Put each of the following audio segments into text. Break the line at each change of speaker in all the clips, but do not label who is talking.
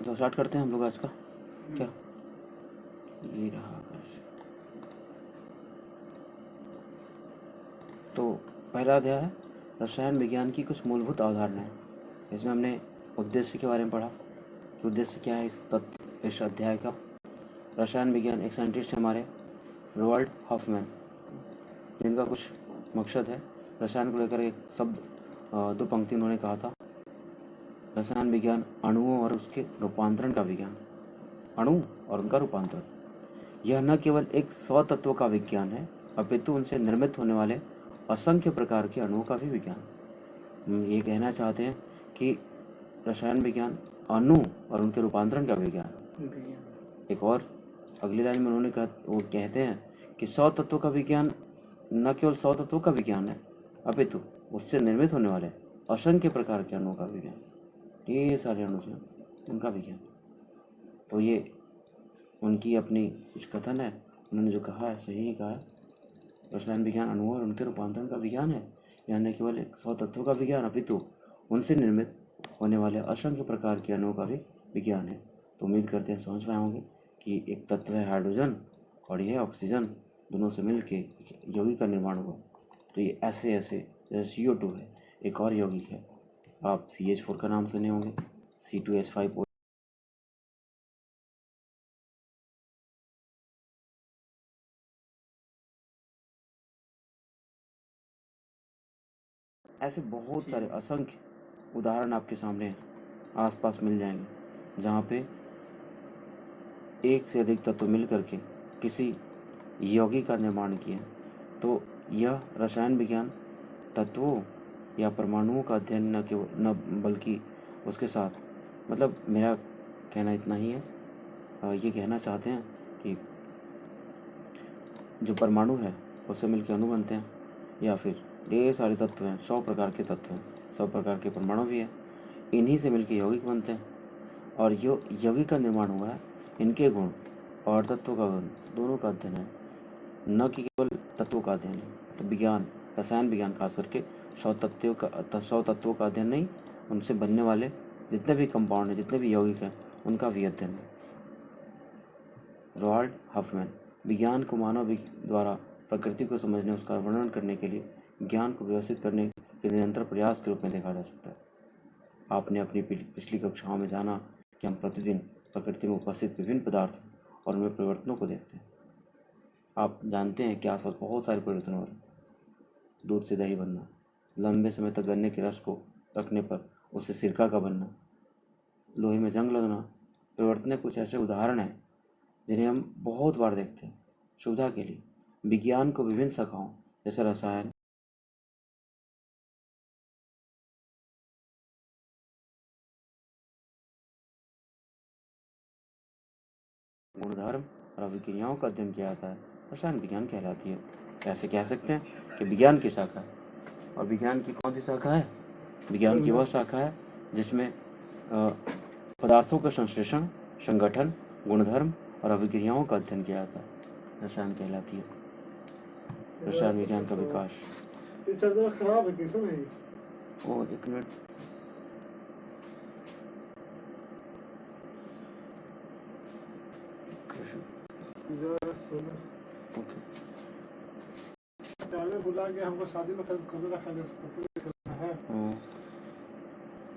तो स्टार्ट करते हैं हम लोग आज का। क्या ये रहा आकाश। तो पहला अध्याय है रसायन विज्ञान की कुछ मूलभूत अवधारणाएं। इसमें हमने उद्देश्य के बारे में पढ़ा कि उद्देश्य क्या है इस अध्याय का। रसायन विज्ञान एक साइंटिस्ट हमारे रोवाल्ड हॉफमैन, जिनका कुछ मकसद है रसायन को लेकर एक शब्द दो पंक्ति उन्होंने कहा था। रसायन विज्ञान अणुओं और उसके रूपांतरण का विज्ञान, अणु और उनका रूपांतरण। यह न केवल एक स्वतत्व का विज्ञान है अपितु उनसे निर्मित होने वाले असंख्य प्रकार के अणुओं का भी विज्ञान। हम ये कहना चाहते हैं कि रसायन विज्ञान अणु और उनके रूपांतरण का विज्ञान। एक और अगली लाइन में उन्होंने कहा, वो कहते हैं कि स्वतत्व का विज्ञान न केवल स्वतत्व का विज्ञान है अपितु उससे निर्मित होने वाले असंख्य प्रकार के अणुओं का विज्ञान। ये सारे अणु हैं उनका विज्ञान। तो ये उनकी अपनी कुछ कथन है, उन्होंने जो कहा है सही ही कहा है। रसायन विज्ञान अणुओं और उनके रूपांतरण का विज्ञान है, यह न केवल एक स्वतत्व का विज्ञान अपितु उनसे निर्मित होने वाले असंख्य प्रकार के अणुओं का भी विज्ञान है। तो उम्मीद करते हैं समझ पाए होंगे कि एक तत्व है हाइड्रोजन और यह ऑक्सीजन, दोनों से मिल के यौगिक का निर्माण हुआ। तो ये ऐसे जैसे CO2 है, एक और यौगिक है, आप CH4 का नाम सुने होंगे, C2H5O। ऐसे बहुत सारे असंख्य उदाहरण आपके सामने आसपास मिल जाएंगे जहाँ पे एक से अधिक तत्व मिल करके किसी यौगिक का निर्माण किया। तो यह रसायन विज्ञान तत्वों या परमाणुओं का अध्ययन न केवल न बल्कि उसके साथ, मतलब मेरा कहना इतना ही है। ये कहना चाहते हैं कि जो परमाणु है उससे मिलकर अणु बनते हैं, या फिर ढेर सारे तत्व हैं, 100 प्रकार के तत्व हैं, 100 प्रकार के परमाणु भी हैं, इन्हीं से मिलकर यौगिक बनते हैं। और जो यौगिक का निर्माण हुआ है इनके गुण और तत्वों का गुण दोनों का अध्ययन है, न कि केवल तत्वों का अध्ययन है। तो विज्ञान, रसायन विज्ञान खास करके 100 तत्वों का अध्ययन नहीं, उनसे बनने वाले जितने भी कंपाउंड हैं, जितने भी यौगिक हैं, उनका भी अध्ययन है। रोवाल्ड हॉफमैन विज्ञान को मानव द्वारा प्रकृति को समझने, उसका वर्णन करने के लिए ज्ञान को व्यवस्थित करने के निरंतर प्रयास के रूप में देखा जा सकता है। आपने अपनी पिछली कक्षाओं में जाना कि हम प्रतिदिन प्रकृति में उपस्थित विभिन्न पदार्थ और उनमें परिवर्तनों को देखते हैं। आप जानते हैं कि आसपास बहुत सारे परिवर्तन हो रहे हैं। दूध से दही बनना, लंबे समय तक गन्ने के रस को रखने पर उससे सिरका का बनना, लोहे में जंग लगना, परिवर्तन कुछ ऐसे उदाहरण हैं जिन्हें हम बहुत बार देखते हैं। सुविधा के लिए विज्ञान को विभिन्न शाखाओं जैसे रसायन, गुणधर्म और अभिक्रियाओं का अध्ययन किया जाता है, रसायन विज्ञान कहलाती है। ऐसे कह सकते हैं कि विज्ञान की शाखा है। और विज्ञान की कौन सी शाखा है? विज्ञान की वह शाखा है जिसमें पदार्थों का संश्लेषण, संगठन, गुणधर्म और अभिक्रियाओं का अध्ययन किया जाता है, रसायन कहलाती है। रसायन विज्ञान का विकास।
खराब है, कैसे नहीं?
ओ एक मिनट, ओके।
बुला के हमको शादी में कभी रखा है।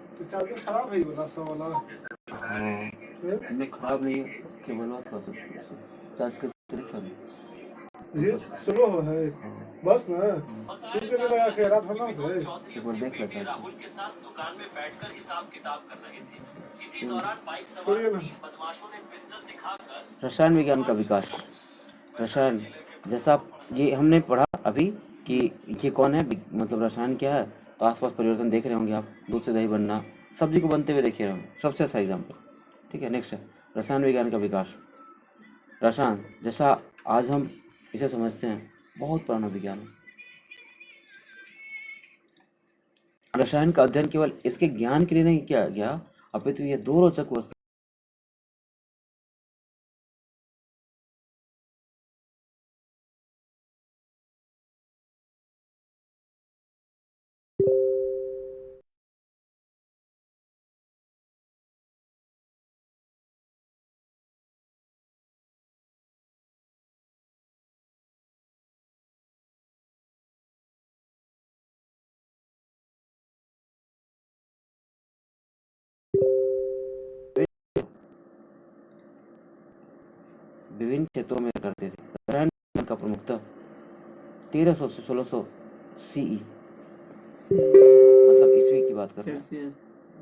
तो चार्जर खराब है, बोला 100 वाला।
नहीं खराब नहीं है, केवल बात कर सकते हैं, चार्ज कर
ये स्लो है बस ना, सीधे लगा के रात भर ना थे।
एक बार देख लेते हैं।
राहुल के साथ दुकान में बैठकर हिसाब किताब कर रहे थे। इसी दौरान बाइक सवार 3 बदमाशों ने पिस्टल दिखाकर
रसायन विज्ञान का विकास। रसायन जैसा ये हमने पढ़ा अभी कि ये कौन है, मतलब रसायन क्या है, तो आसपास परिवर्तन देख रहे होंगे आप। दूध से दही बनना, सब्जी को बनते हुए देखे होंगे, सबसे अच्छा एग्जाम्पल। ठीक है, नेक्स्ट है रसायन विज्ञान का विकास। रसायन जैसा आज हम इसे समझते हैं बहुत पुराना विज्ञान है। रसायन का अध्ययन केवल इसके ज्ञान के लिए नहीं किया गया अपितु ये दो रोचक वस्तु विभिन्न क्षेत्रों में करते थे। रसायन विज्ञान का प्रमुखतः 1300 से 1600 सीई मतलब ईस्वी की बात कर रहे हैं।
सेल्सियस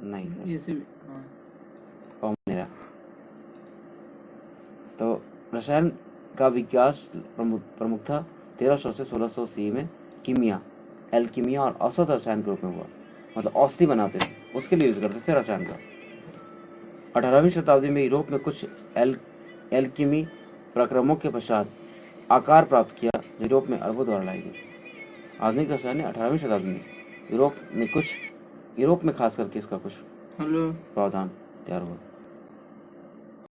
नहीं सर,
ये से हाँ
कॉमन एरा। तो रसायन का विकास प्रमुखतः 1300 से 1600 सी में कीमिया, एल्कीमिया और औसत रसायन के रूप में हुआ। मतलब औषधि बनाते थे, उसके लिए यूज करते थे रसायन का। 18वीं शताब्दी में यूरोप में कुछ एल्कीमी प्रक्रमों के पश्चात आकार प्राप्त किया, जो यूरोप में अरबों द्वारा लाई गई। आधुनिक रसायन ने 18वीं शताब्दी में यूरोप में खास करके इसका कुछ
हेलो
प्रावधान तैयार हुआ।